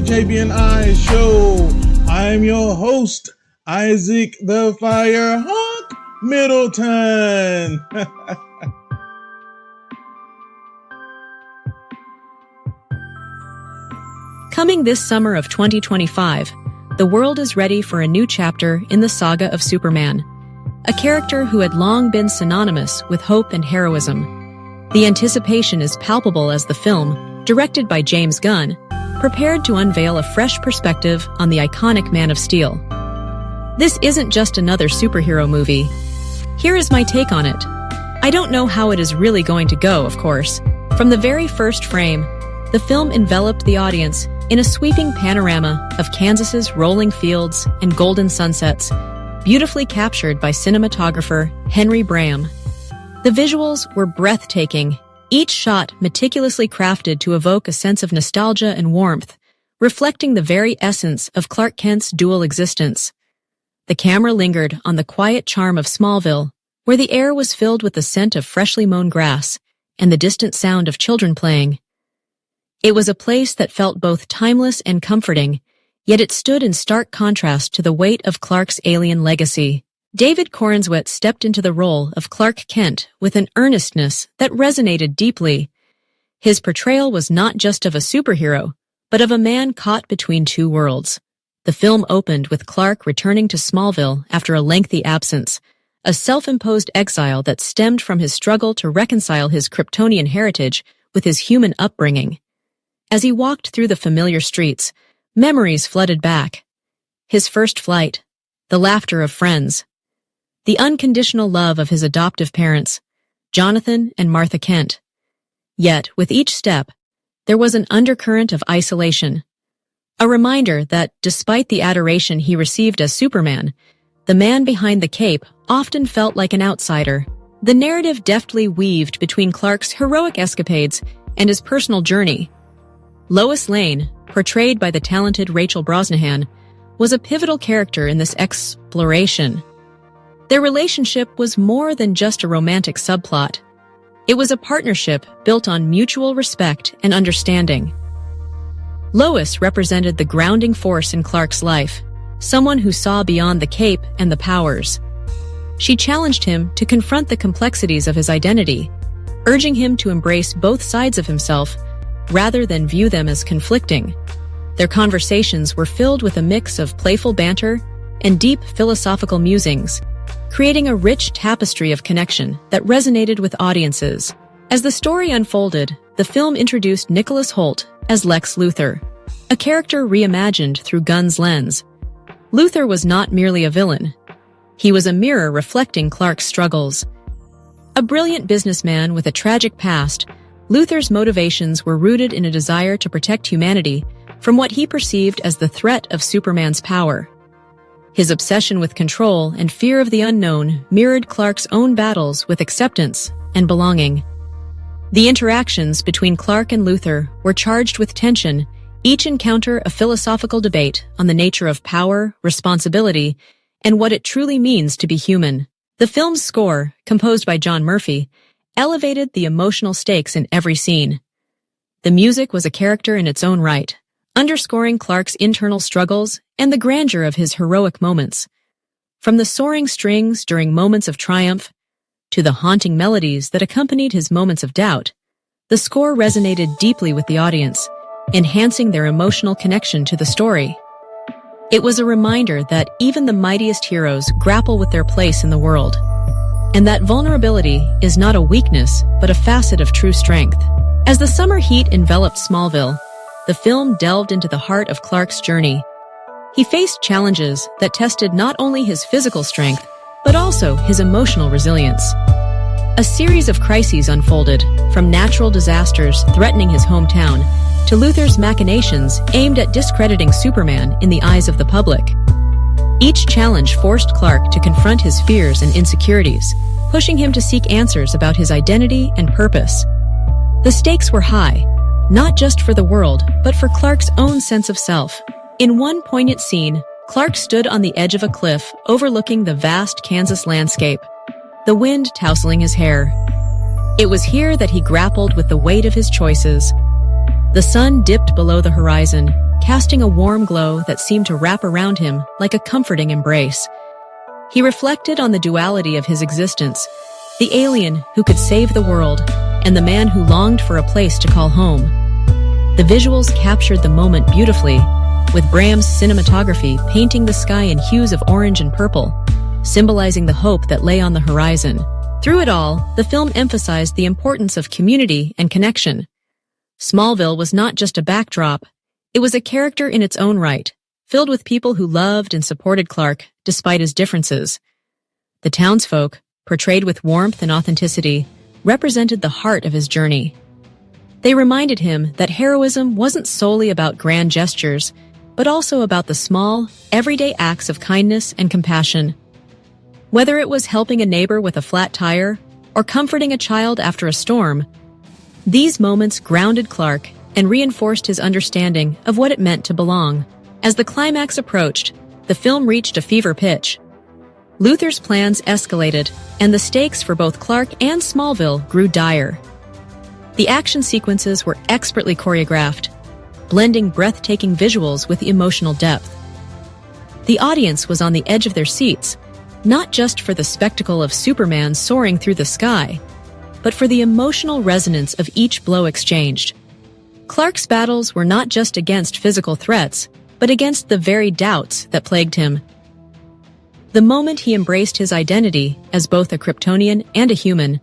JB&I show. I'm your host, Isaac the Firehawk Middleton. Coming this summer of 2025, the world is ready for a new chapter in the saga of Superman, a character who had long been synonymous with hope and heroism. The anticipation is palpable as the film, directed by James Gunn, prepared to unveil a fresh perspective on the iconic Man of Steel. This isn't just another superhero movie. Here is my take on it. I don't know how it is really going to go, of course. From the very first frame, the film enveloped the audience in a sweeping panorama of Kansas's rolling fields and golden sunsets, beautifully captured by cinematographer Henry Braham. The visuals were breathtaking, each shot meticulously crafted to evoke a sense of nostalgia and warmth, reflecting the very essence of Clark Kent's dual existence. The camera lingered on the quiet charm of Smallville, where the air was filled with the scent of freshly mown grass and the distant sound of children playing. It was a place that felt both timeless and comforting, yet it stood in stark contrast to the weight of Clark's alien legacy. David Corenswet stepped into the role of Clark Kent with an earnestness that resonated deeply. His portrayal was not just of a superhero, but of a man caught between two worlds. The film opened with Clark returning to Smallville after a lengthy absence, a self-imposed exile that stemmed from his struggle to reconcile his Kryptonian heritage with his human upbringing. As he walked through the familiar streets, memories flooded back. His first flight, the laughter of friends, the unconditional love of his adoptive parents, Jonathan and Martha Kent. Yet, with each step, there was an undercurrent of isolation, a reminder that, despite the adoration he received as Superman, the man behind the cape often felt like an outsider. The narrative deftly weaved between Clark's heroic escapades and his personal journey. Lois Lane, portrayed by the talented Rachel Brosnahan, was a pivotal character in this exploration. Their relationship was more than just a romantic subplot. It was a partnership built on mutual respect and understanding. Lois represented the grounding force in Clark's life, someone who saw beyond the cape and the powers. She challenged him to confront the complexities of his identity, urging him to embrace both sides of himself rather than view them as conflicting. Their conversations were filled with a mix of playful banter and deep philosophical musings, creating a rich tapestry of connection that resonated with audiences. As the story unfolded, the film introduced Nicholas Hoult as Lex Luthor, a character reimagined through Gunn's lens. Luthor was not merely a villain. He was a mirror reflecting Clark's struggles. A brilliant businessman with a tragic past, Luthor's motivations were rooted in a desire to protect humanity from what he perceived as the threat of Superman's power. His obsession with control and fear of the unknown mirrored Clark's own battles with acceptance and belonging. The interactions between Clark and Luthor were charged with tension, each encounter a philosophical debate on the nature of power, responsibility, and what it truly means to be human. The film's score, composed by John Murphy, elevated the emotional stakes in every scene. The music was a character in its own right, underscoring Clark's internal struggles and the grandeur of his heroic moments. From the soaring strings during moments of triumph to the haunting melodies that accompanied his moments of doubt, the score resonated deeply with the audience, enhancing their emotional connection to the story. It was a reminder that even the mightiest heroes grapple with their place in the world, and that vulnerability is not a weakness, but a facet of true strength. As the summer heat enveloped Smallville, the film delved into the heart of Clark's journey. He faced challenges that tested not only his physical strength, but also his emotional resilience. A series of crises unfolded, from natural disasters threatening his hometown to Luthor's machinations aimed at discrediting Superman in the eyes of the public. Each challenge forced Clark to confront his fears and insecurities, pushing him to seek answers about his identity and purpose. The stakes were high, not just for the world, but for Clark's own sense of self. In one poignant scene, Clark stood on the edge of a cliff overlooking the vast Kansas landscape, the wind tousling his hair. It was here that he grappled with the weight of his choices. The sun dipped below the horizon, casting a warm glow that seemed to wrap around him like a comforting embrace. He reflected on the duality of his existence, the alien who could save the world, and the man who longed for a place to call home. The visuals captured the moment beautifully, with Bram's cinematography painting the sky in hues of orange and purple, symbolizing the hope that lay on the horizon. Through it all, the film emphasized the importance of community and connection. Smallville was not just a backdrop, it was a character in its own right, filled with people who loved and supported Clark despite his differences. The townsfolk, portrayed with warmth and authenticity, represented the heart of his journey. They reminded him that heroism wasn't solely about grand gestures, but also about the small, everyday acts of kindness and compassion. Whether it was helping a neighbor with a flat tire or comforting a child after a storm, these moments grounded Clark and reinforced his understanding of what it meant to belong. As the climax approached, the film reached a fever pitch. Luthor's plans escalated, and the stakes for both Clark and Smallville grew dire. The action sequences were expertly choreographed, blending breathtaking visuals with emotional depth. The audience was on the edge of their seats, not just for the spectacle of Superman soaring through the sky, but for the emotional resonance of each blow exchanged. Clark's battles were not just against physical threats, but against the very doubts that plagued him. The moment he embraced his identity as both a Kryptonian and a human,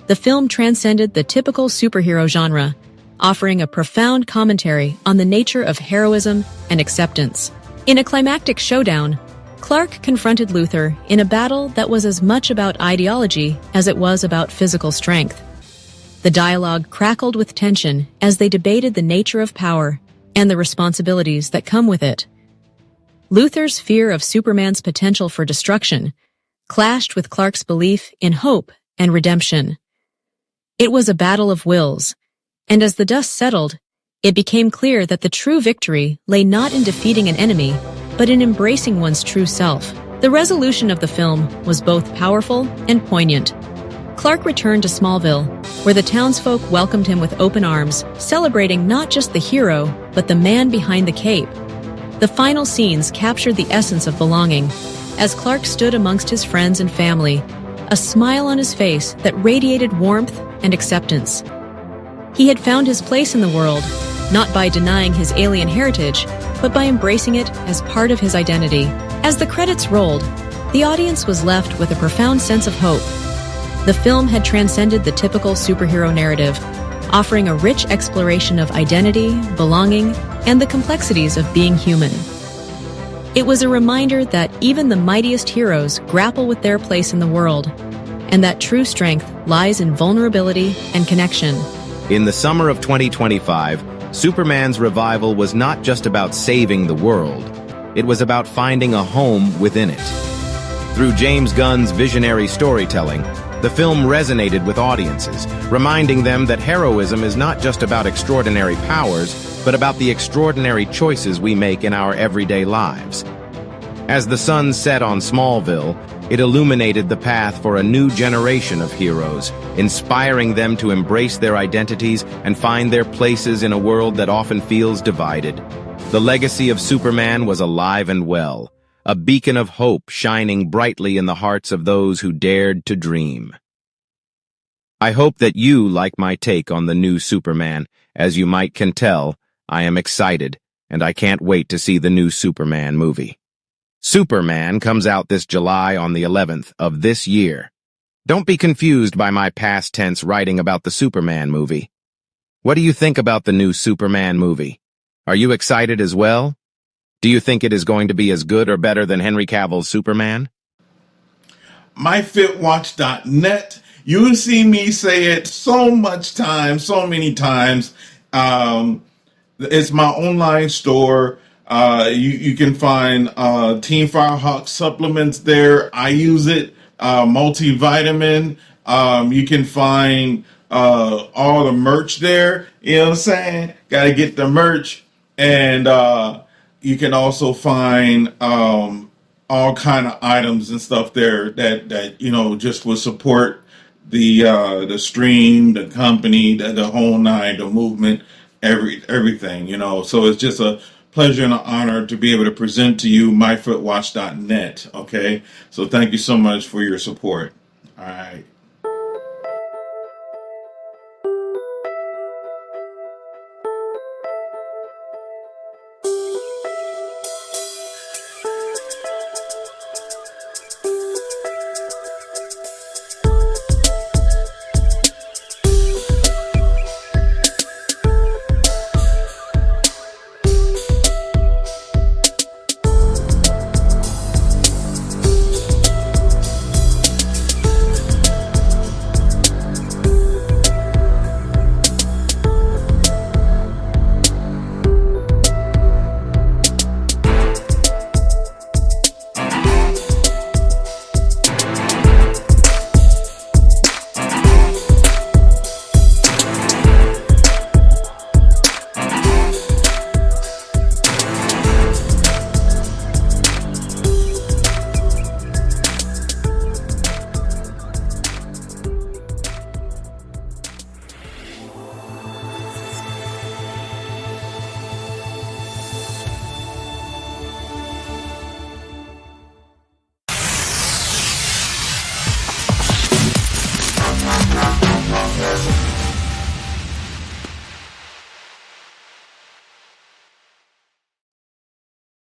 the film transcended the typical superhero genre, offering a profound commentary on the nature of heroism and acceptance. In a climactic showdown, Clark confronted Luthor in a battle that was as much about ideology as it was about physical strength. The dialogue crackled with tension as they debated the nature of power and the responsibilities that come with it. Luthor's fear of Superman's potential for destruction clashed with Clark's belief in hope and redemption. It was a battle of wills, and as the dust settled, it became clear that the true victory lay not in defeating an enemy, but in embracing one's true self. The resolution of the film was both powerful and poignant. Clark returned to Smallville, where the townsfolk welcomed him with open arms, celebrating not just the hero, but the man behind the cape. The final scenes captured the essence of belonging, as Clark stood amongst his friends and family, a smile on his face that radiated warmth and acceptance. He had found his place in the world, not by denying his alien heritage, but by embracing it as part of his identity. As the credits rolled, the audience was left with a profound sense of hope. The film had transcended the typical superhero narrative, offering a rich exploration of identity, belonging, and the complexities of being human. It was a reminder that even the mightiest heroes grapple with their place in the world, and that true strength lies in vulnerability and connection. In the summer of 2025, Superman's revival was not just about saving the world, it was about finding a home within it. Through James Gunn's visionary storytelling, the film resonated with audiences, reminding them that heroism is not just about extraordinary powers, but about the extraordinary choices we make in our everyday lives. As the sun set on Smallville, it illuminated the path for a new generation of heroes, inspiring them to embrace their identities and find their places in a world that often feels divided. The legacy of Superman was alive and well, a beacon of hope shining brightly in the hearts of those who dared to dream. I hope that you like my take on the new Superman. As you can tell, I am excited, and I can't wait to see the new Superman movie. Superman comes out this July on the 11th of this year. Don't be confused by my past tense writing about the Superman movie. What do you think about the new Superman movie? Are you excited as well? Do you think it is going to be as good or better than Henry Cavill's Superman? MyFitWatch.net. You will see me say it so many times. It's my online store. You can find Team Firehawk supplements there. I use it. Multivitamin. You can find all the merch there. You know what I'm saying? Got to get the merch. And you can also find all kind of items and stuff there that just will support the stream, the company, the whole nine, the movement, everything. So it's just a pleasure and an honor to be able to present to you myfootwatch.net. Okay, so thank you so much for your support. All right.